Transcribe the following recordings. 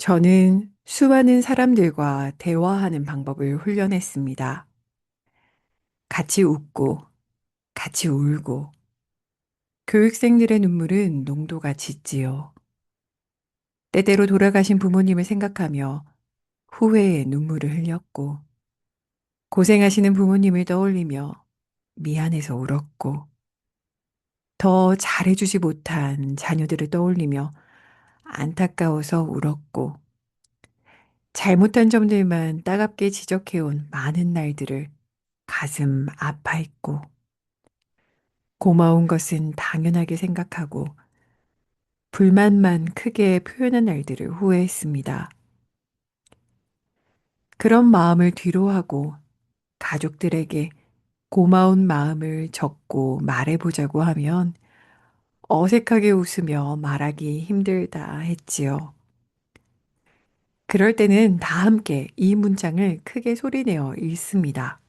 저는 수많은 사람들과 대화하는 방법을 훈련했습니다. 같이 웃고, 같이 울고, 교육생들의 눈물은 농도가 짙지요. 때때로 돌아가신 부모님을 생각하며 후회의 눈물을 흘렸고, 고생하시는 부모님을 떠올리며 미안해서 울었고, 더 잘해주지 못한 자녀들을 떠올리며 안타까워서 울었고, 잘못한 점들만 따갑게 지적해온 많은 날들을 가슴 아파했고, 고마운 것은 당연하게 생각하고, 불만만 크게 표현한 날들을 후회했습니다. 그런 마음을 뒤로하고 가족들에게 고마운 마음을 적고 말해보자고 하면 어색하게 웃으며 말하기 힘들다 했지요. 그럴 때는 다 함께 이 문장을 크게 소리내어 읽습니다.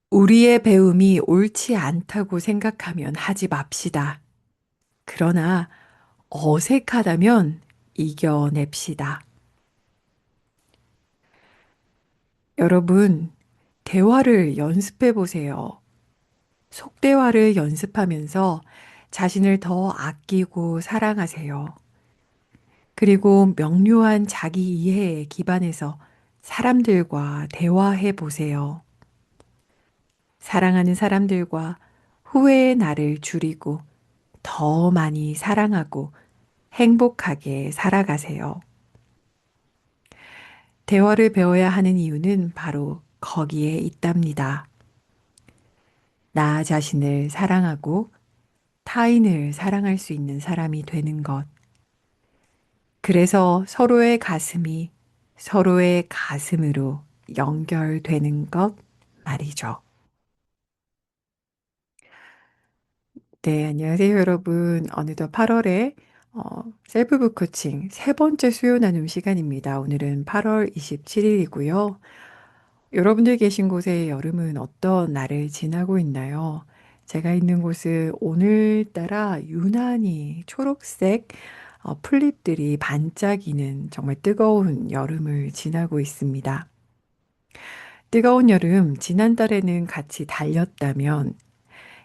우리의 배움이 옳지 않다고 생각하면 하지 맙시다. 그러나 어색하다면 이겨냅시다. 여러분, 대화를 연습해 보세요. 속대화를 연습하면서 자신을 더 아끼고 사랑하세요. 그리고 명료한 자기 이해에 기반해서 사람들과 대화해 보세요. 사랑하는 사람들과 후회의 날을 줄이고 더 많이 사랑하고 행복하게 살아가세요. 대화를 배워야 하는 이유는 바로 거기에 있답니다. 나 자신을 사랑하고 타인을 사랑할 수 있는 사람이 되는 것. 그래서 서로의 가슴이 서로의 가슴으로 연결되는 것 말이죠. 네, 안녕하세요, 여러분. 어느덧 8월에 셀프북 코칭 세 번째 수요 나눔 시간입니다. 오늘은 8월 27일이고요. 여러분들 계신 곳의 여름은 어떤 날을 지나고 있나요? 제가 있는 곳은 오늘따라 유난히 초록색 풀잎들이 반짝이는 정말 뜨거운 여름을 지나고 있습니다. 뜨거운 여름, 지난달에는 같이 달렸다면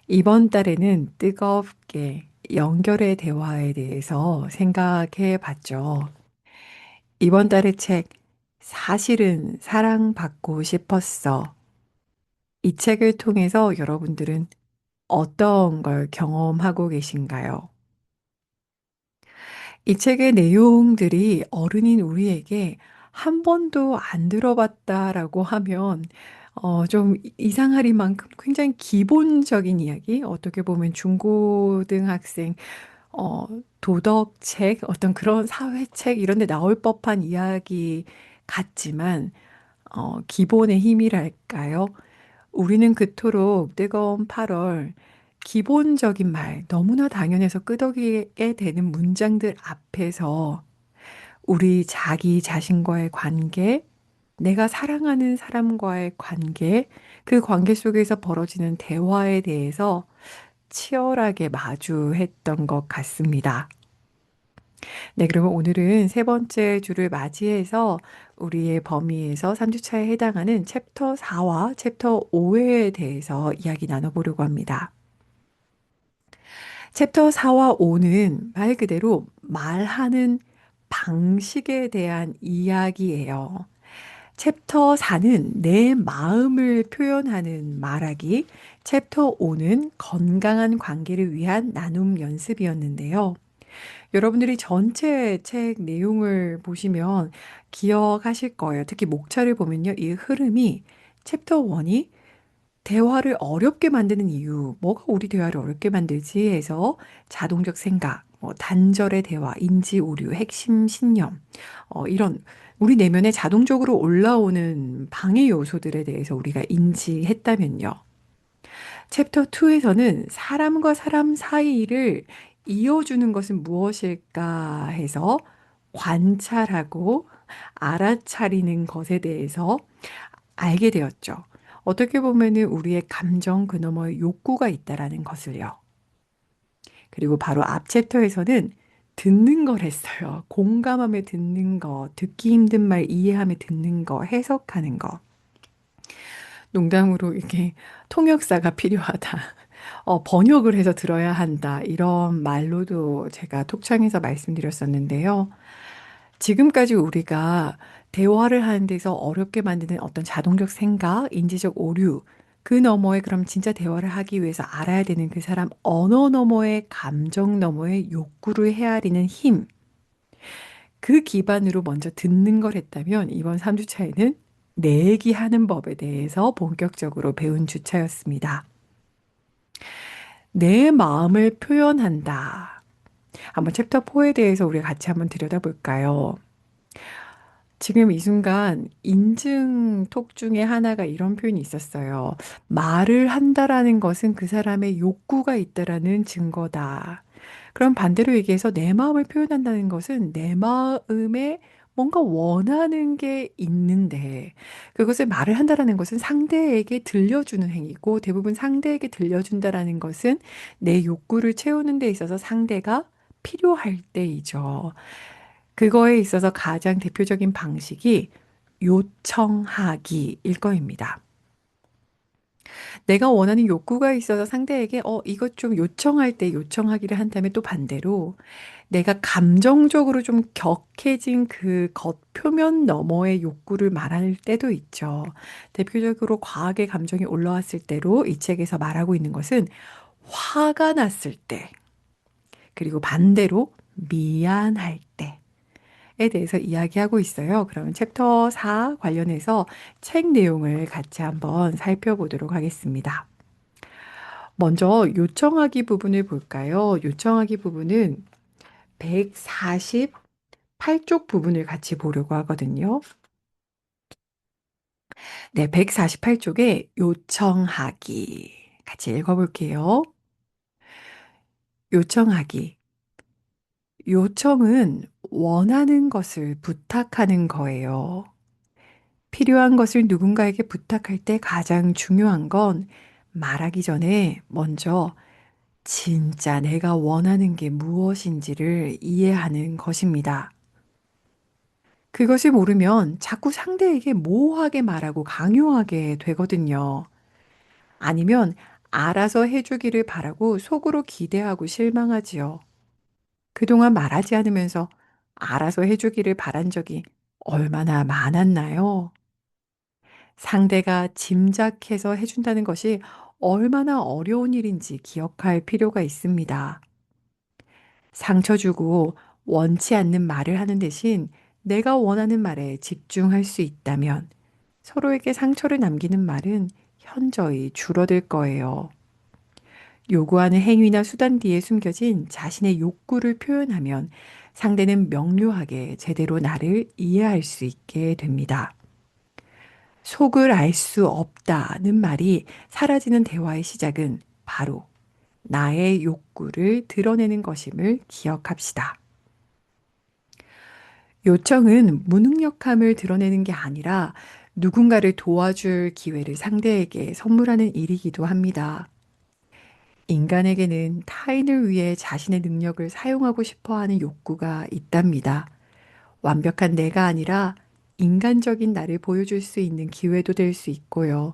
이번 달에는 뜨겁게 연결의 대화에 대해서 생각해 봤죠. 이번 달의 책, 사실은 사랑받고 싶었어. 이 책을 통해서 여러분들은 어떤 걸 경험하고 계신가요? 이 책의 내용들이 어른인 우리에게 한 번도 안 들어봤다라고 하면 좀 이상할 만큼 굉장히 기본적인 이야기, 어떻게 보면 중고등학생 어, 도덕책, 어떤 그런 사회책 이런 데 나올 법한 이야기 같지만 기본의 힘이랄까요? 우리는 그토록 뜨거운 8월 기본적인 말, 너무나 당연해서 끄덕이게 되는 문장들 앞에서 우리 자기 자신과의 관계, 내가 사랑하는 사람과의 관계, 그 관계 속에서 벌어지는 대화에 대해서 치열하게 마주했던 것 같습니다. 네, 그러면 오늘은 세 번째 주를 맞이해서 우리의 범위에서 3주차에 해당하는 챕터 4와 챕터 5에 대해서 이야기 나눠보려고 합니다. 챕터 4와 5는 말 그대로 말하는 방식에 대한 이야기예요. 챕터 4는 내 마음을 표현하는 말하기, 챕터 5는 건강한 관계를 위한 나눔 연습이었는데요. 여러분들이 전체 책 내용을 보시면 기억하실 거예요. 특히 목차를 보면요. 이 흐름이 챕터 1이 대화를 어렵게 만드는 이유, 뭐가 우리 대화를 어렵게 만들지 해서 자동적 생각, 단절의 대화, 인지 오류, 핵심 신념, 이런 우리 내면에 자동적으로 올라오는 방해 요소들에 대해서 우리가 인지했다면요. 챕터 2에서는 사람과 사람 사이를 이어주는 것은 무엇일까 해서 관찰하고 알아차리는 것에 대해서 알게 되었죠. 어떻게 보면은 우리의 감정 그 너머에 욕구가 있다라는 것을요. 그리고 바로 앞 챕터에서는 듣는 걸 했어요. 공감하며 듣는 거, 듣기 힘든 말 이해하며 듣는 거, 해석하는 거. 농담으로 이게 통역사가 필요하다. 번역을 해서 들어야 한다. 이런 말로도 제가 톡창에서 말씀드렸었는데요. 지금까지 우리가 대화를 하는 데서 어렵게 만드는 어떤 자동적 생각, 인지적 오류, 그 너머에 그럼 진짜 대화를 하기 위해서 알아야 되는 그 사람 언어 너머의 감정 너머의 욕구를 헤아리는 힘, 그 기반으로 먼저 듣는 걸 했다면 이번 3주차에는 내기하는 법에 대해서 본격적으로 배운 주차였습니다. 내 마음을 표현한다. 한번 챕터 4에 대해서 우리 같이 한번 들여다볼까요? 지금 이 순간 인증 톡 중에 하나가 이런 표현이 있었어요. 말을 한다라는 것은 그 사람의 욕구가 있다라는 증거다. 그럼 반대로 얘기해서 내 마음을 표현한다는 것은 내 마음에 뭔가 원하는 게 있는데 그것을 말을 한다라는 것은 상대에게 들려주는 행위고 대부분 상대에게 들려준다라는 것은 내 욕구를 채우는 데 있어서 상대가 필요할 때이죠. 그거에 있어서 가장 대표적인 방식이 요청하기일 거입니다. 내가 원하는 욕구가 있어서 상대에게 이것 좀 요청할 때 요청하기를 한다면 또 반대로 내가 감정적으로 좀 격해진 그 겉표면 너머의 욕구를 말할 때도 있죠. 대표적으로 과하게 감정이 올라왔을 때로 이 책에서 말하고 있는 것은 화가 났을 때, 그리고 반대로 미안할 때, 에 대해서 이야기하고 있어요. 그러면 챕터 4 관련해서 책 내용을 같이 한번 살펴보도록 하겠습니다. 먼저 요청하기 부분을 볼까요? 요청하기 부분은 148쪽 부분을 같이 보려고 하거든요. 네, 148쪽에 요청하기. 같이 읽어볼게요. 요청하기. 요청은 원하는 것을 부탁하는 거예요. 필요한 것을 누군가에게 부탁할 때 가장 중요한 건 말하기 전에 먼저 진짜 내가 원하는 게 무엇인지를 이해하는 것입니다. 그것을 모르면 자꾸 상대에게 모호하게 말하고 강요하게 되거든요. 아니면 알아서 해주기를 바라고 속으로 기대하고 실망하지요. 그동안 말하지 않으면서 알아서 해주기를 바란 적이 얼마나 많았나요? 상대가 짐작해서 해준다는 것이 얼마나 어려운 일인지 기억할 필요가 있습니다. 상처 주고 원치 않는 말을 하는 대신 내가 원하는 말에 집중할 수 있다면 서로에게 상처를 남기는 말은 현저히 줄어들 거예요. 요구하는 행위나 수단 뒤에 숨겨진 자신의 욕구를 표현하면 상대는 명료하게 제대로 나를 이해할 수 있게 됩니다. 속을 알 수 없다는 말이 사라지는 대화의 시작은 바로 나의 욕구를 드러내는 것임을 기억합시다. 요청은 무능력함을 드러내는 게 아니라 누군가를 도와줄 기회를 상대에게 선물하는 일이기도 합니다. 인간에게는 타인을 위해 자신의 능력을 사용하고 싶어 하는 욕구가 있답니다. 완벽한 내가 아니라 인간적인 나를 보여줄 수 있는 기회도 될 수 있고요.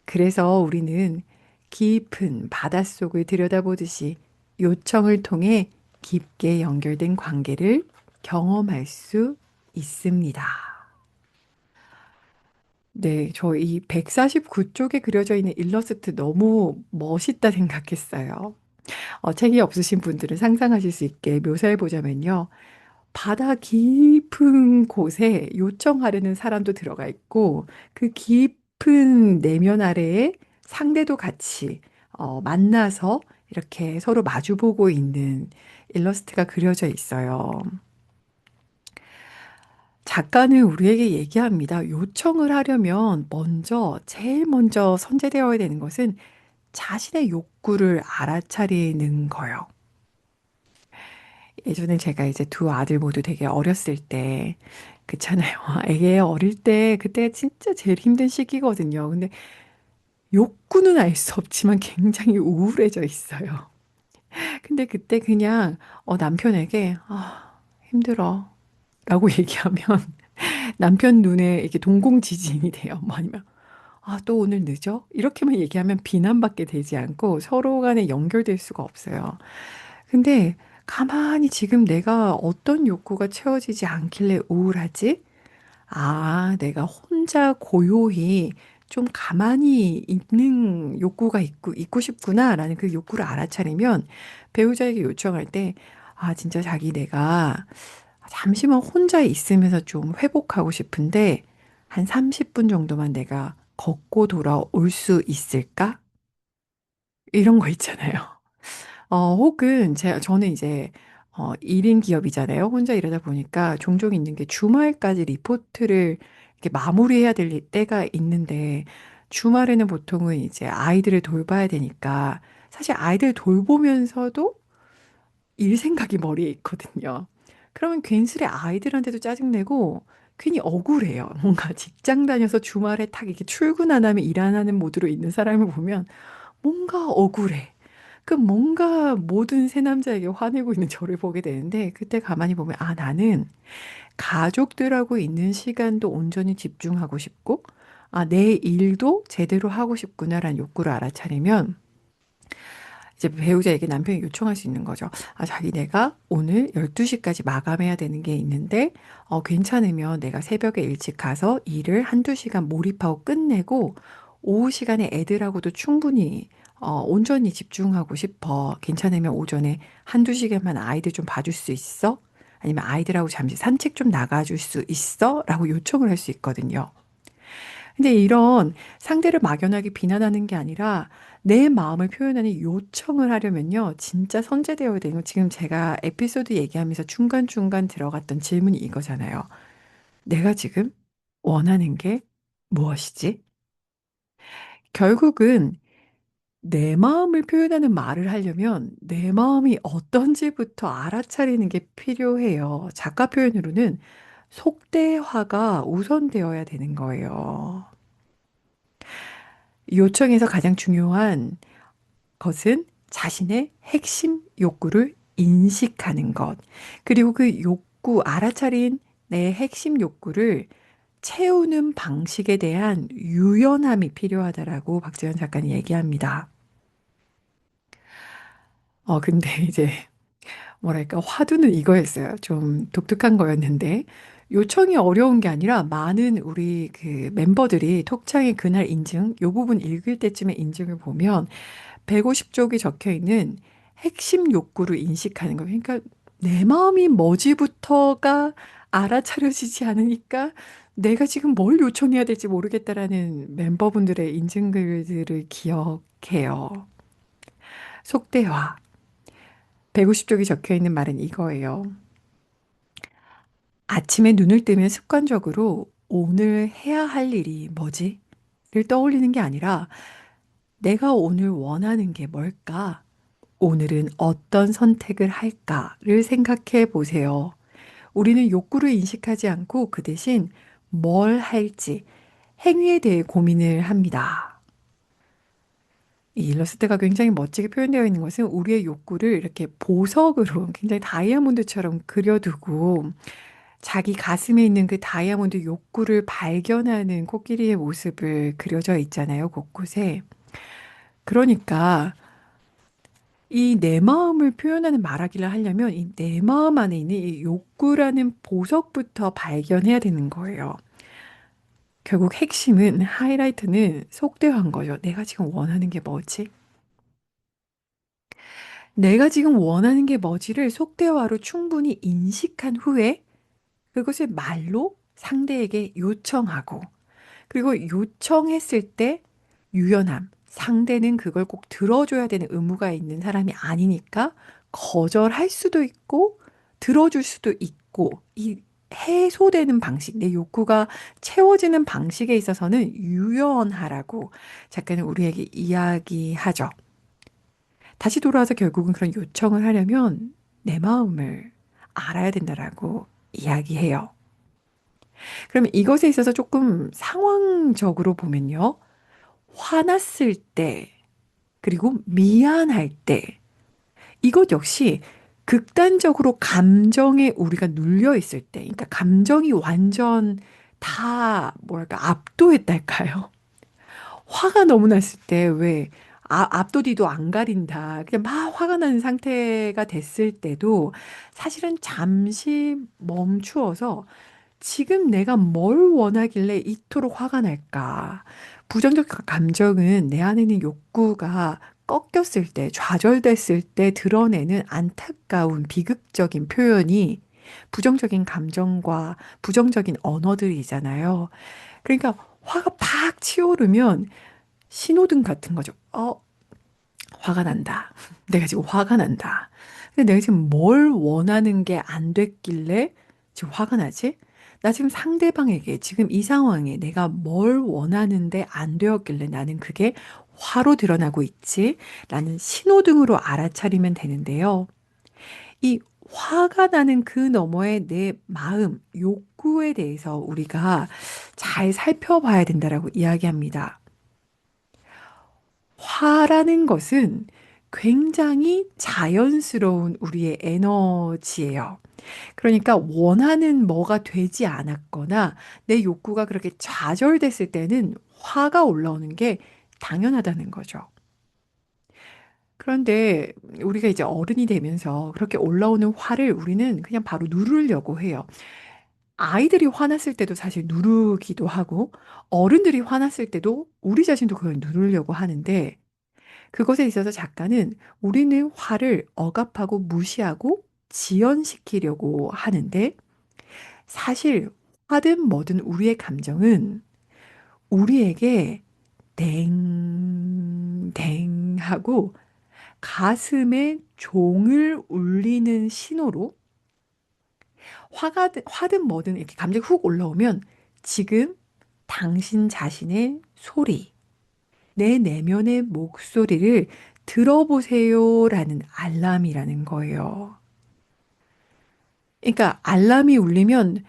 그래서 우리는 깊은 바닷속을 들여다보듯이 요청을 통해 깊게 연결된 관계를 경험할 수 있습니다. 네, 저 이 149쪽에 그려져 있는 일러스트 너무 멋있다 생각했어요. 책이 없으신 분들은 상상하실 수 있게 묘사해 보자면요. 바다 깊은 곳에 요청하려는 사람도 들어가 있고 그 깊은 내면 아래에 상대도 같이 만나서 이렇게 서로 마주보고 있는 일러스트가 그려져 있어요. 작가는 우리에게 얘기합니다. 요청을 하려면 제일 먼저 선제되어야 되는 것은 자신의 욕구를 알아차리는 거요. 예전에 제가 이제 두 아들 모두 되게 어렸을 때, 그렇잖아요. 애기 어릴 때, 그때가 진짜 제일 힘든 시기거든요. 근데 욕구는 알 수 없지만 굉장히 우울해져 있어요. 근데 그때 그냥 남편에게 힘들어 라고 얘기하면 남편 눈에 이게 동공지진이 돼요. 뭐 아니면 또 오늘 늦어? 이렇게만 얘기하면 비난받게 되지 않고 서로 간에 연결될 수가 없어요. 근데 가만히 지금 내가 어떤 욕구가 채워지지 않길래 우울하지? 내가 혼자 고요히 좀 가만히 있는 욕구가 있고 싶구나라는 그 욕구를 알아차리면 배우자에게 요청할 때, 진짜 자기 내가 잠시만 혼자 있으면서 좀 회복하고 싶은데, 한 30분 정도만 내가 걷고 돌아올 수 있을까? 이런 거 있잖아요. 혹은 저는 이제 1인 기업이잖아요. 혼자 일하다 보니까 종종 있는 게 주말까지 리포트를 이렇게 마무리해야 될 때가 있는데 주말에는 보통은 이제 아이들을 돌봐야 되니까 사실 아이들 돌보면서도 일 생각이 머리에 있거든요. 그러면 괜스레 아이들한테도 짜증내고 괜히 억울해요. 뭔가 직장 다녀서 주말에 딱 이렇게 출근 안 하면 일 안 하는 모드로 있는 사람을 보면 뭔가 억울해. 그 뭔가 모든 새 남자에게 화내고 있는 저를 보게 되는데 그때 가만히 보면 나는 가족들하고 있는 시간도 온전히 집중하고 싶고 내 일도 제대로 하고 싶구나라는 욕구를 알아차리면 이제 배우자에게 남편이 요청할 수 있는 거죠. 자기 내가 오늘 12시까지 마감해야 되는 게 있는데 괜찮으면 내가 새벽에 일찍 가서 일을 한두 시간 몰입하고 끝내고 오후 시간에 애들하고도 충분히 온전히 집중하고 싶어. 괜찮으면 오전에 한두 시간만 아이들 좀 봐줄 수 있어? 아니면 아이들하고 잠시 산책 좀 나가줄 수 있어? 라고 요청을 할 수 있거든요. 근데 이런 상대를 막연하게 비난하는 게 아니라 내 마음을 표현하는 요청을 하려면요. 진짜 선제되어야 되는 거. 지금 제가 에피소드 얘기하면서 중간중간 들어갔던 질문이 이거잖아요. 내가 지금 원하는 게 무엇이지? 결국은 내 마음을 표현하는 말을 하려면 내 마음이 어떤지부터 알아차리는 게 필요해요. 작가 표현으로는 속대화가 우선되어야 되는 거예요. 요청에서 가장 중요한 것은 자신의 핵심 욕구를 인식하는 것. 그리고 그 욕구, 알아차린 내 핵심 욕구를 채우는 방식에 대한 유연함이 필요하다라고 박지현 작가는 얘기합니다. 근데 이제 뭐랄까, 화두는 이거였어요. 좀 독특한 거였는데, 요청이 어려운 게 아니라 많은 우리 그 멤버들이 톡창의 그날 인증, 요 부분 읽을 때쯤에 인증을 보면 150쪽이 적혀 있는 핵심 욕구를 인식하는 거예요. 그러니까 내 마음이 뭐지부터가 알아차려지지 않으니까 내가 지금 뭘 요청해야 될지 모르겠다라는 멤버분들의 인증글들을 기억해요. 속대화. 150쪽이 적혀 있는 말은 이거예요. 아침에 눈을 뜨면 습관적으로 오늘 해야 할 일이 뭐지? 를 떠올리는 게 아니라 내가 오늘 원하는 게 뭘까? 오늘은 어떤 선택을 할까를 생각해 보세요. 우리는 욕구를 인식하지 않고 그 대신 뭘 할지 행위에 대해 고민을 합니다. 이 일러스트가 굉장히 멋지게 표현되어 있는 것은 우리의 욕구를 이렇게 보석으로 굉장히 다이아몬드처럼 그려두고 자기 가슴에 있는 그 다이아몬드 욕구를 발견하는 코끼리의 모습을 그려져 있잖아요, 곳곳에. 그러니까 이 내 마음을 표현하는 말하기를 하려면 이 내 마음 안에 있는 이 욕구라는 보석부터 발견해야 되는 거예요. 결국 핵심은 하이라이트는 속대화인 거죠. 내가 지금 원하는 게 뭐지? 내가 지금 원하는 게 뭐지를 속대화로 충분히 인식한 후에 그것을 말로 상대에게 요청하고 그리고 요청했을 때 유연함. 상대는 그걸 꼭 들어줘야 되는 의무가 있는 사람이 아니니까 거절할 수도 있고 들어줄 수도 있고 이 해소되는 방식, 내 욕구가 채워지는 방식에 있어서는 유연하라고 작가는 우리에게 이야기하죠. 다시 돌아와서 결국은 그런 요청을 하려면 내 마음을 알아야 된다라고 이야기해요. 그러면 이것에 있어서 조금 상황적으로 보면요. 화났을 때, 그리고 미안할 때, 이것 역시 극단적으로 감정에 우리가 눌려 있을 때, 그러니까 감정이 완전 다 뭐랄까 압도했달까요? 화가 너무 났을 때 왜 앞도 뒤도 안 가린다. 그냥 막 화가 나는 상태가 됐을 때도 사실은 잠시 멈추어서 지금 내가 뭘 원하길래 이토록 화가 날까? 부정적 감정은 내 안에 있는 욕구가 꺾였을 때, 좌절됐을 때 드러내는 안타까운 비극적인 표현이 부정적인 감정과 부정적인 언어들이잖아요. 그러니까 화가 팍 치오르면 신호등 같은 거죠. 화가 난다. 내가 지금 화가 난다. 근데 내가 지금 뭘 원하는 게 안 됐길래 지금 화가 나지? 나 지금 상대방에게 지금 이 상황에 내가 뭘 원하는데 안 되었길래 나는 그게 화로 드러나고 있지? 라는 신호등으로 알아차리면 되는데요. 이 화가 나는 그 너머의 내 마음, 욕구에 대해서 우리가 잘 살펴봐야 된다라고 이야기합니다. 화라는 것은 굉장히 자연스러운 우리의 에너지예요. 그러니까 원하는 뭐가 되지 않았거나 내 욕구가 그렇게 좌절됐을 때는 화가 올라오는 게 당연하다는 거죠. 그런데 우리가 이제 어른이 되면서 그렇게 올라오는 화를 우리는 그냥 바로 누르려고 해요. 아이들이 화났을 때도 사실 누르기도 하고 어른들이 화났을 때도 우리 자신도 그걸 누르려고 하는데 그것에 있어서 작가는 우리는 화를 억압하고 무시하고 지연시키려고 하는데 사실 화든 뭐든 우리의 감정은 우리에게 댕댕 하고 가슴에 종을 울리는 신호로 화든 뭐든 이렇게 감정이 훅 올라오면 지금 당신 자신의 소리, 내 내면의 목소리를 들어보세요라는 알람이라는 거예요. 그러니까 알람이 울리면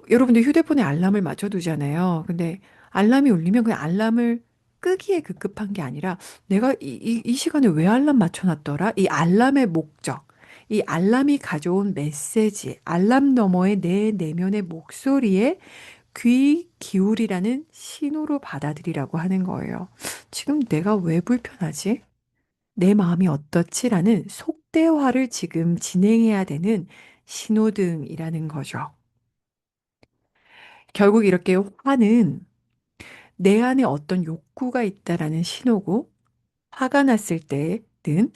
여러분들 휴대폰에 알람을 맞춰두잖아요. 근데 알람이 울리면 그 알람을 끄기에 급급한 게 아니라 내가 이 시간에 왜 알람 맞춰놨더라? 이 알람의 목적, 이 알람이 가져온 메시지, 알람 너머의 내 내면의 목소리에 귀 기울이라는 신호로 받아들이라고 하는 거예요. 지금 내가 왜 불편하지? 내 마음이 어떻지라는 속대화를 지금 진행해야 되는 신호등이라는 거죠. 결국 이렇게 화는 내 안에 어떤 욕구가 있다라는 신호고, 화가 났을 때는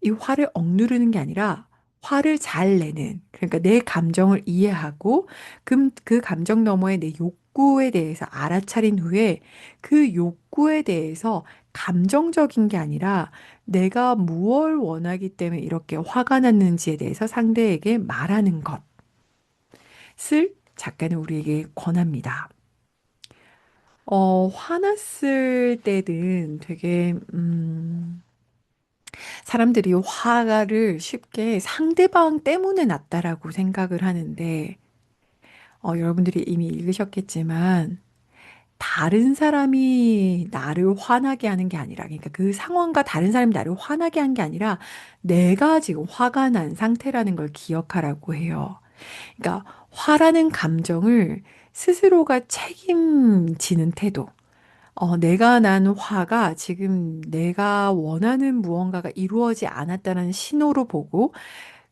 이 화를 억누르는 게 아니라 화를 잘 내는, 그러니까 내 감정을 이해하고 그 감정 너머의 내 욕구에 대해서 알아차린 후에 그 욕구에 대해서 감정적인 게 아니라 내가 무엇을 원하기 때문에 이렇게 화가 났는지에 대해서 상대에게 말하는 것을 작가는 우리에게 권합니다. 화났을 때는 되게, 사람들이 화를 쉽게 상대방 때문에 났다라고 생각을 하는데, 여러분들이 이미 읽으셨겠지만, 다른 사람이 나를 화나게 하는 게 아니라, 그러니까 그 상황과 다른 사람이 나를 화나게 한 게 아니라, 내가 지금 화가 난 상태라는 걸 기억하라고 해요. 그러니까 화라는 감정을 스스로가 책임지는 태도. 내가 난 화가 지금 내가 원하는 무언가가 이루어지 않았다는 신호로 보고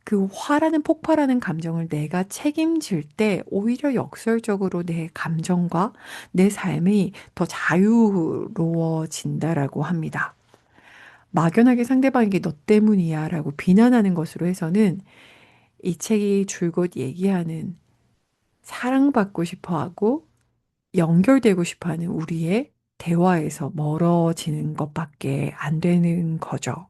그 화라는 폭발하는 감정을 내가 책임질 때 오히려 역설적으로 내 감정과 내 삶이 더 자유로워진다라고 합니다. 막연하게 상대방에게 너 때문이야 라고 비난하는 것으로 해서는 이 책이 줄곧 얘기하는 사랑받고 싶어 하고 연결되고 싶어 하는 우리의 대화에서 멀어지는 것밖에 안 되는 거죠.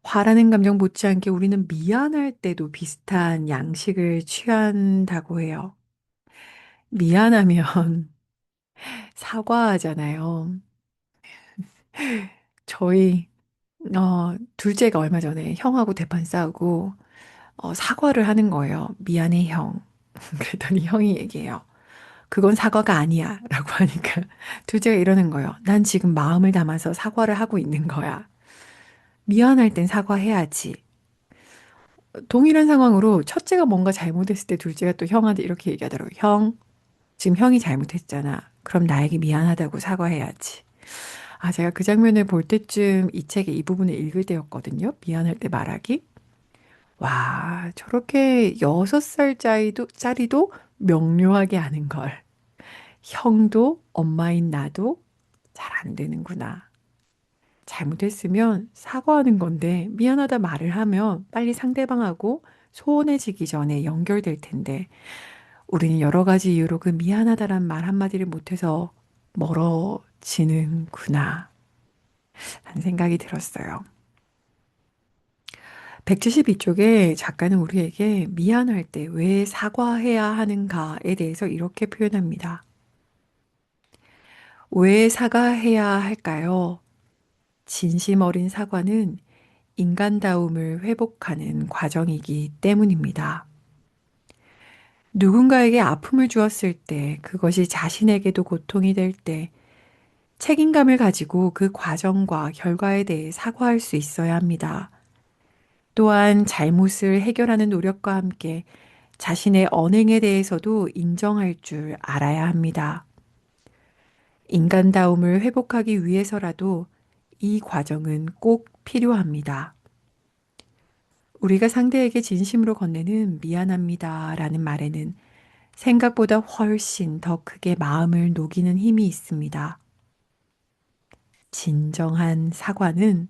화라는 감정 못지않게 우리는 미안할 때도 비슷한 양식을 취한다고 해요. 미안하면 사과하잖아요. 저희 둘째가 얼마 전에 형하고 대판 싸우고 사과를 하는 거예요. 미안해 형. 그랬더니 형이 얘기해요. 그건 사과가 아니야. 라고 하니까 둘째가 이러는 거예요. 난 지금 마음을 담아서 사과를 하고 있는 거야. 미안할 땐 사과해야지. 동일한 상황으로 첫째가 뭔가 잘못했을 때 둘째가 또 형한테 이렇게 얘기하더라고요. 형, 지금 형이 잘못했잖아. 그럼 나에게 미안하다고 사과해야지. 아, 제가 그 장면을 볼 때쯤 이 책의 이 부분을 읽을 때였거든요. 미안할 때 말하기. 와, 저렇게 6살짜리도 명료하게 아는 걸. 형도 엄마인 나도 잘 안 되는구나. 잘못했으면 사과하는 건데 미안하다 말을 하면 빨리 상대방하고 소원해지기 전에 연결될 텐데 우리는 여러 가지 이유로 그 미안하다란 말 한마디를 못해서 멀어지는구나 하는 생각이 들었어요. 172쪽에 작가는 우리에게 미안할 때 왜 사과해야 하는가에 대해서 이렇게 표현합니다. 왜 사과해야 할까요? 진심 어린 사과는 인간다움을 회복하는 과정이기 때문입니다. 누군가에게 아픔을 주었을 때, 그것이 자신에게도 고통이 될 때, 책임감을 가지고 그 과정과 결과에 대해 사과할 수 있어야 합니다. 또한 잘못을 해결하는 노력과 함께 자신의 언행에 대해서도 인정할 줄 알아야 합니다. 인간다움을 회복하기 위해서라도 이 과정은 꼭 필요합니다. 우리가 상대에게 진심으로 건네는 미안합니다 라는 말에는 생각보다 훨씬 더 크게 마음을 녹이는 힘이 있습니다. 진정한 사과는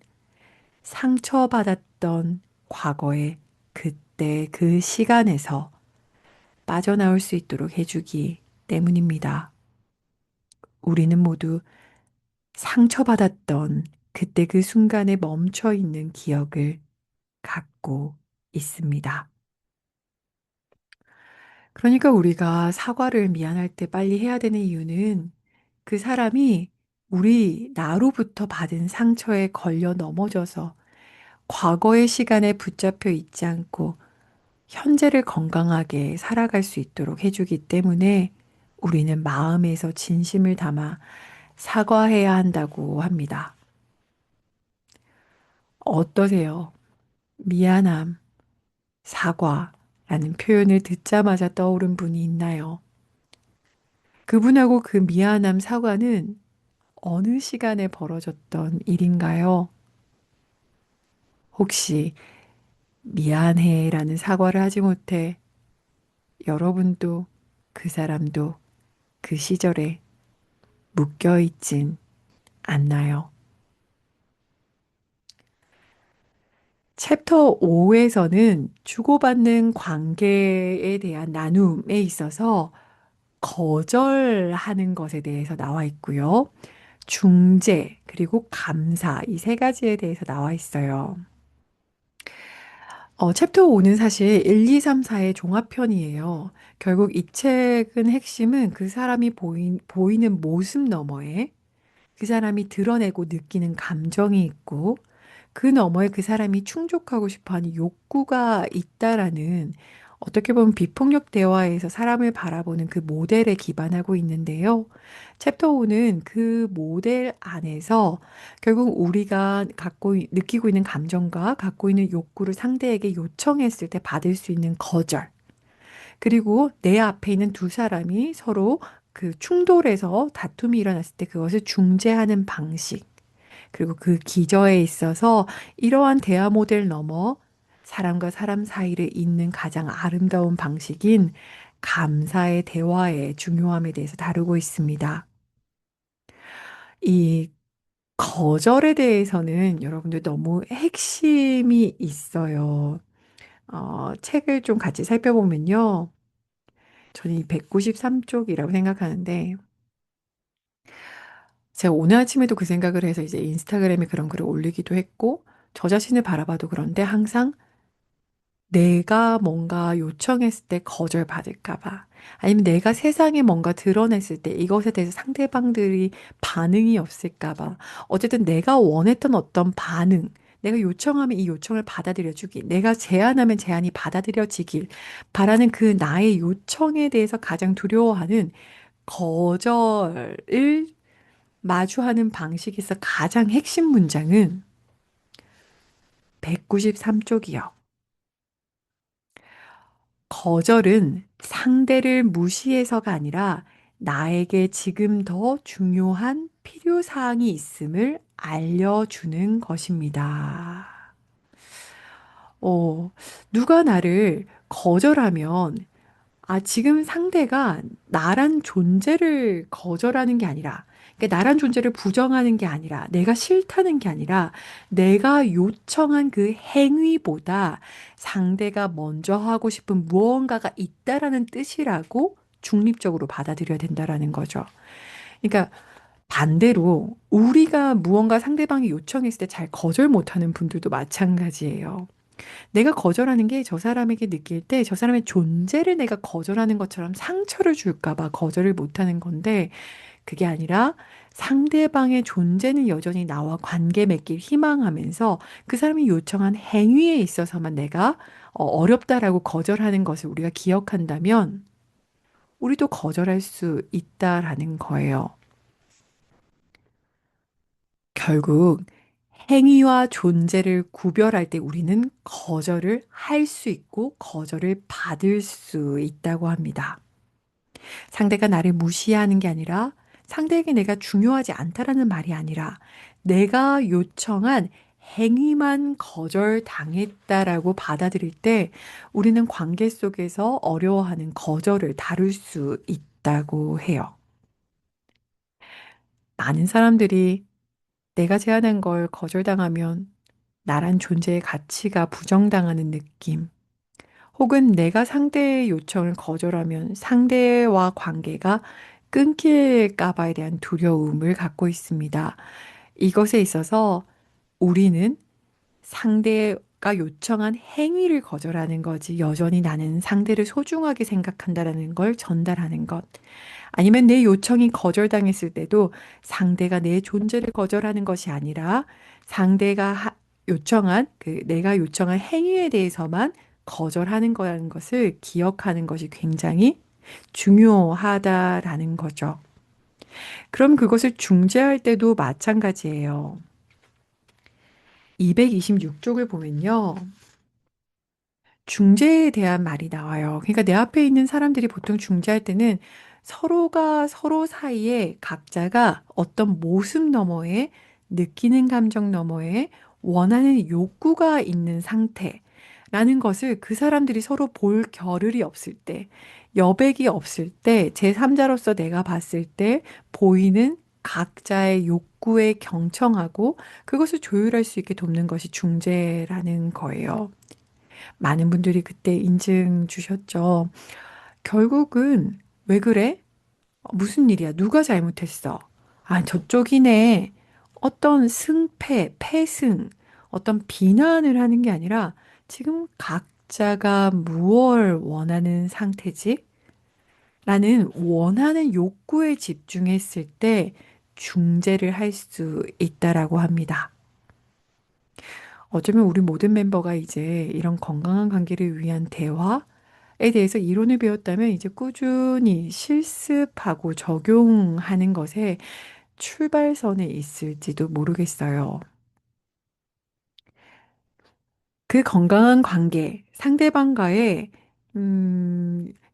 상처받았던 과거의 그때 그 시간에서 빠져나올 수 있도록 해주기 때문입니다. 우리는 모두 상처받았던 그때 그 순간에 멈춰 있는 기억을 갖고 있습니다. 그러니까 우리가 사과를 미안할 때 빨리 해야 되는 이유는 그 사람이 나로부터 받은 상처에 걸려 넘어져서 과거의 시간에 붙잡혀 있지 않고 현재를 건강하게 살아갈 수 있도록 해주기 때문에 우리는 마음에서 진심을 담아 사과해야 한다고 합니다. 어떠세요? 미안함, 사과라는 표현을 듣자마자 떠오른 분이 있나요? 그분하고 그 미안함, 사과는 어느 시간에 벌어졌던 일인가요? 혹시 미안해라는 사과를 하지 못해 여러분도 그 사람도 그 시절에 묶여 있진 않나요? 챕터 5에서는 주고받는 관계에 대한 나눔에 있어서 거절하는 것에 대해서 나와 있고요. 중재, 그리고 감사, 이 세 가지에 대해서 나와 있어요. 챕터 5는 사실 1, 2, 3, 4의 종합편이에요. 결국 이 책은 핵심은 그 사람이 보이는 모습 너머에 그 사람이 드러내고 느끼는 감정이 있고 그 너머에 그 사람이 충족하고 싶어 하는 욕구가 있다라는 어떻게 보면 비폭력 대화에서 사람을 바라보는 그 모델에 기반하고 있는데요. 챕터 5는 그 모델 안에서 결국 우리가 느끼고 있는 감정과 갖고 있는 욕구를 상대에게 요청했을 때 받을 수 있는 거절. 그리고 내 앞에 있는 두 사람이 서로 그 충돌해서 다툼이 일어났을 때 그것을 중재하는 방식. 그리고 그 기저에 있어서 이러한 대화 모델 넘어 사람과 사람 사이를 잇는 가장 아름다운 방식인 감사의 대화의 중요함에 대해서 다루고 있습니다. 이 거절에 대해서는 여러분들 너무 핵심이 있어요. 책을 좀 같이 살펴보면요. 저는 이 193쪽이라고 생각하는데, 제가 오늘 아침에도 그 생각을 해서 이제 인스타그램에 그런 글을 올리기도 했고, 저 자신을 바라봐도 그런데 항상 내가 뭔가 요청했을 때 거절받을까 봐. 아니면 내가 세상에 뭔가 드러냈을 때 이것에 대해서 상대방들이 반응이 없을까 봐. 어쨌든 내가 원했던 어떤 반응, 내가 요청하면 이 요청을 받아들여 주기, 내가 제안하면 제안이 받아들여지길 바라는 그 나의 요청에 대해서 가장 두려워하는 거절을 마주하는 방식에서 가장 핵심 문장은 193쪽이요. 거절은 상대를 무시해서가 아니라 나에게 지금 더 중요한 필요사항이 있음을 알려주는 것입니다. 어, 누가 나를 거절하면, 지금 상대가 나란 존재를 거절하는 게 아니라, 그러니까 나란 존재를 부정하는 게 아니라, 내가 싫다는 게 아니라, 내가 요청한 그 행위보다 상대가 먼저 하고 싶은 무언가가 있다라는 뜻이라고 중립적으로 받아들여야 된다라는 거죠. 그러니까 반대로 우리가 무언가 상대방이 요청했을 때 잘 거절 못하는 분들도 마찬가지예요. 내가 거절하는 게 저 사람에게 느낄 때 저 사람의 존재를 내가 거절하는 것처럼 상처를 줄까 봐 거절을 못하는 건데 그게 아니라 상대방의 존재는 여전히 나와 관계 맺길 희망하면서 그 사람이 요청한 행위에 있어서만 내가 어렵다라고 거절하는 것을 우리가 기억한다면 우리도 거절할 수 있다라는 거예요. 결국 행위와 존재를 구별할 때 우리는 거절을 할 수 있고 거절을 받을 수 있다고 합니다. 상대가 나를 무시하는 게 아니라 상대에게 내가 중요하지 않다라는 말이 아니라 내가 요청한 행위만 거절당했다라고 받아들일 때 우리는 관계 속에서 어려워하는 거절을 다룰 수 있다고 해요. 많은 사람들이 내가 제안한 걸 거절당하면 나란 존재의 가치가 부정당하는 느낌, 혹은 내가 상대의 요청을 거절하면 상대와 관계가 끊길까 봐에 대한 두려움을 갖고 있습니다. 이것에 있어서 우리는 상대가 요청한 행위를 거절하는 거지, 여전히 나는 상대를 소중하게 생각한다라는 걸 전달하는 것. 아니면 내 요청이 거절당했을 때도 상대가 내 존재를 거절하는 것이 아니라 상대가 요청한 내가 요청한 행위에 대해서만 거절하는 거라는 것을 기억하는 것이 굉장히 중요하다라는 거죠. 그럼 그것을 중재할 때도 마찬가지예요. 226쪽을 보면요. 중재에 대한 말이 나와요. 그러니까 내 앞에 있는 사람들이 보통 중재할 때는 서로가 서로 사이에 각자가 어떤 모습 너머에 느끼는 감정 너머에 원하는 욕구가 있는 상태라는 것을 그 사람들이 서로 볼 겨를이 없을 때, 여백이 없을 때, 제3자로서 내가 봤을 때 보이는 각자의 욕구에 경청하고 그것을 조율할 수 있게 돕는 것이 중재라는 거예요. 많은 분들이 그때 인증 주셨죠. 결국은 왜 그래? 무슨 일이야? 누가 잘못했어? 저쪽이네. 어떤 승패, 패승, 어떤 비난을 하는 게 아니라 지금 각자가 무엇을 원하는 상태지? 라는 원하는 욕구에 집중했을 때 중재를 할 수 있다라고 합니다. 어쩌면 우리 모든 멤버가 이제 이런 건강한 관계를 위한 대화에 대해서 이론을 배웠다면 이제 꾸준히 실습하고 적용하는 것에 출발선에 있을지도 모르겠어요. 그 건강한 관계, 상대방과의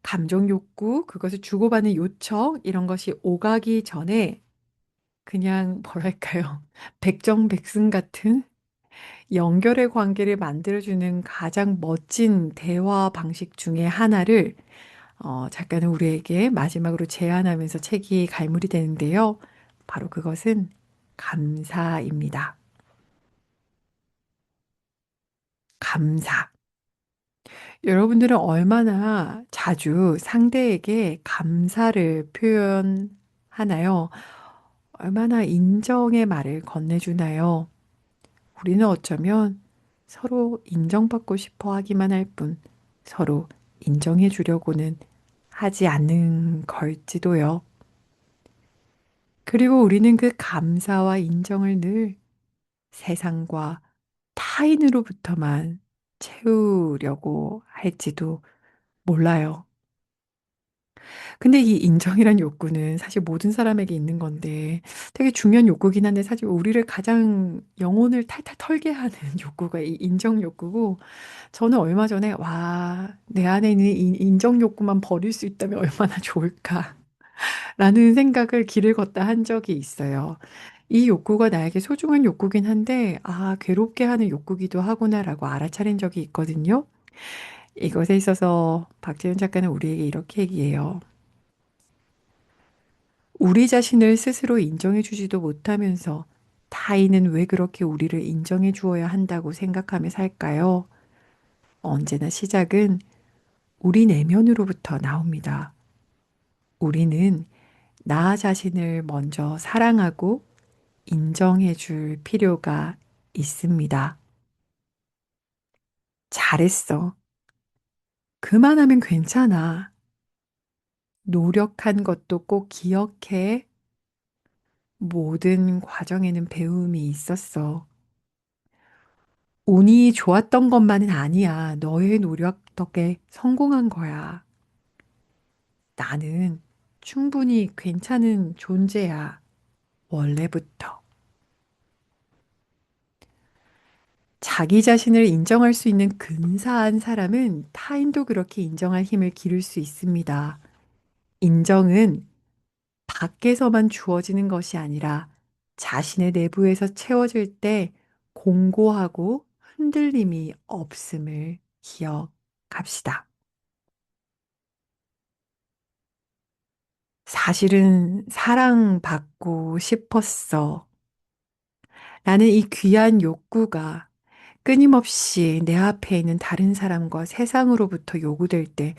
감정 욕구, 그것을 주고받는 요청, 이런 것이 오가기 전에 그냥 뭐랄까요? 백정백승 같은 연결의 관계를 만들어주는 가장 멋진 대화 방식 중에 하나를 작가는 우리에게 마지막으로 제안하면서 책이 갈무리 되는데요. 바로 그것은 감사입니다. 감사. 여러분들은 얼마나 자주 상대에게 감사를 표현하나요? 얼마나 인정의 말을 건네주나요? 우리는 어쩌면 서로 인정받고 싶어 하기만 할 뿐 서로 인정해 주려고는 하지 않는 걸지도요. 그리고 우리는 그 감사와 인정을 늘 세상과 타인으로부터만 채우려고 할지도 몰라요. 근데 이 인정이란 욕구는 사실 모든 사람에게 있는 건데 되게 중요한 욕구긴 한데 사실 우리를 가장 영혼을 탈탈 털게 하는 욕구가 이 인정 욕구고 저는 얼마 전에 와, 내 안에 있는 이 인정 욕구만 버릴 수 있다면 얼마나 좋을까라는 생각을 길을 걷다 한 적이 있어요. 이 욕구가 나에게 소중한 욕구긴 한데 아, 괴롭게 하는 욕구기도 하구나라고 알아차린 적이 있거든요. 이것에 있어서 박재윤 작가는 우리에게 이렇게 얘기해요. 우리 자신을 스스로 인정해 주지도 못하면서 타인은 왜 그렇게 우리를 인정해 주어야 한다고 생각하며 살까요? 언제나 시작은 우리 내면으로부터 나옵니다. 우리는 나 자신을 먼저 사랑하고 인정해 줄 필요가 있습니다. 잘했어. 그만하면 괜찮아. 노력한 것도 꼭 기억해. 모든 과정에는 배움이 있었어. 운이 좋았던 것만은 아니야. 너의 노력 덕에 성공한 거야. 나는 충분히 괜찮은 존재야. 원래부터. 자기 자신을 인정할 수 있는 근사한 사람은 타인도 그렇게 인정할 힘을 기를 수 있습니다. 인정은 밖에서만 주어지는 것이 아니라 자신의 내부에서 채워질 때 공고하고 흔들림이 없음을 기억합시다. 사실은 사랑받고 싶었어. 나는 이 귀한 욕구가 끊임없이 내 앞에 있는 다른 사람과 세상으로부터 요구될 때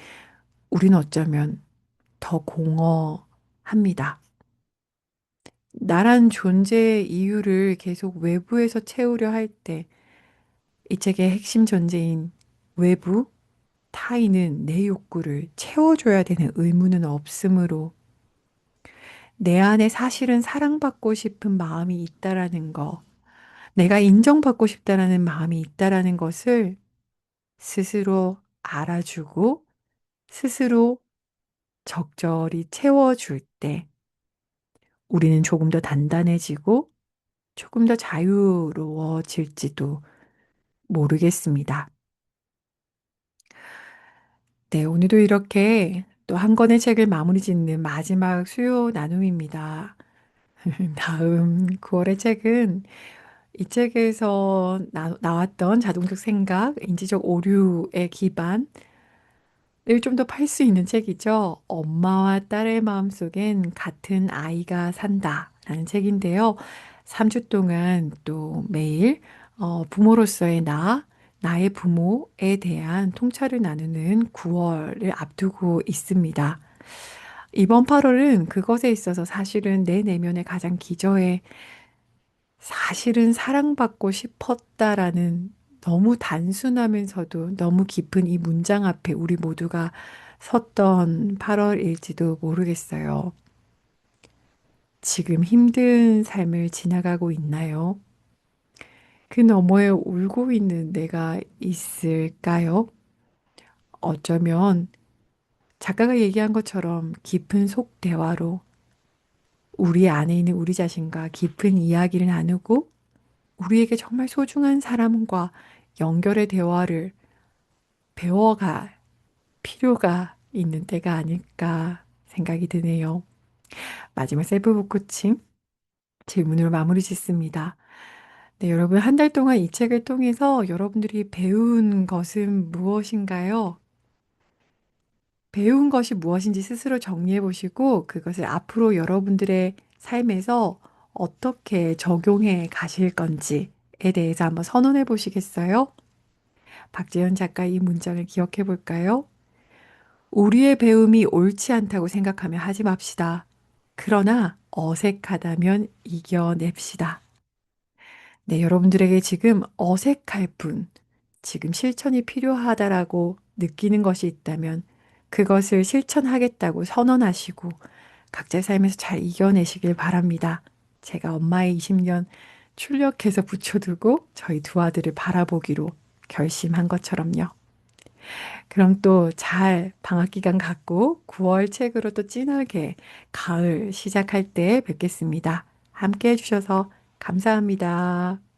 우리는 어쩌면 더 공허합니다. 나란 존재의 이유를 계속 외부에서 채우려 할 때 이 책의 핵심 존재인 외부, 타인은 내 욕구를 채워줘야 되는 의무는 없으므로 내 안에 사실은 사랑받고 싶은 마음이 있다라는 거, 내가 인정받고 싶다라는 마음이 있다라는 것을 스스로 알아주고 스스로 적절히 채워줄 때 우리는 조금 더 단단해지고 조금 더 자유로워질지도 모르겠습니다. 네, 오늘도 이렇게 또 한 권의 책을 마무리 짓는 마지막 수요 나눔입니다. 다음 9월의 책은 이 책에서 나왔던 자동적 생각, 인지적 오류의 기반을 좀 더 팔 수 있는 책이죠. 엄마와 딸의 마음속엔 같은 아이가 산다 라는 책인데요. 3주 동안 또 매일 부모로서의 나의 부모에 대한 통찰을 나누는 9월을 앞두고 있습니다. 이번 8월은 그것에 있어서 사실은 내 내면의 가장 기저에 사실은 사랑받고 싶었다라는 너무 단순하면서도 너무 깊은 이 문장 앞에 우리 모두가 섰던 8월일지도 모르겠어요. 지금 힘든 삶을 지나가고 있나요? 그 너머에 울고 있는 내가 있을까요? 어쩌면 작가가 얘기한 것처럼 깊은 속 대화로 우리 안에 있는 우리 자신과 깊은 이야기를 나누고 우리에게 정말 소중한 사람과 연결의 대화를 배워갈 필요가 있는 때가 아닐까 생각이 드네요. 마지막 셀프 북코칭 질문으로 마무리 짓습니다. 네, 여러분 한 달 동안 이 책을 통해서 여러분들이 배운 것은 무엇인가요? 배운 것이 무엇인지 스스로 정리해 보시고 그것을 앞으로 여러분들의 삶에서 어떻게 적용해 가실 건지에 대해서 한번 선언해 보시겠어요? 박재현 작가 이 문장을 기억해 볼까요? 우리의 배움이 옳지 않다고 생각하며 하지 맙시다. 그러나 어색하다면 이겨냅시다. 네, 여러분들에게 지금 어색할 뿐, 지금 실천이 필요하다라고 느끼는 것이 있다면 그것을 실천하겠다고 선언하시고 각자의 삶에서 잘 이겨내시길 바랍니다. 제가 엄마의 20년 출력해서 붙여두고 저희 두 아들을 바라보기로 결심한 것처럼요. 그럼 또 잘 방학 기간 갖고 9월 책으로 또 진하게 가을 시작할 때 뵙겠습니다. 함께 해주셔서 감사합니다.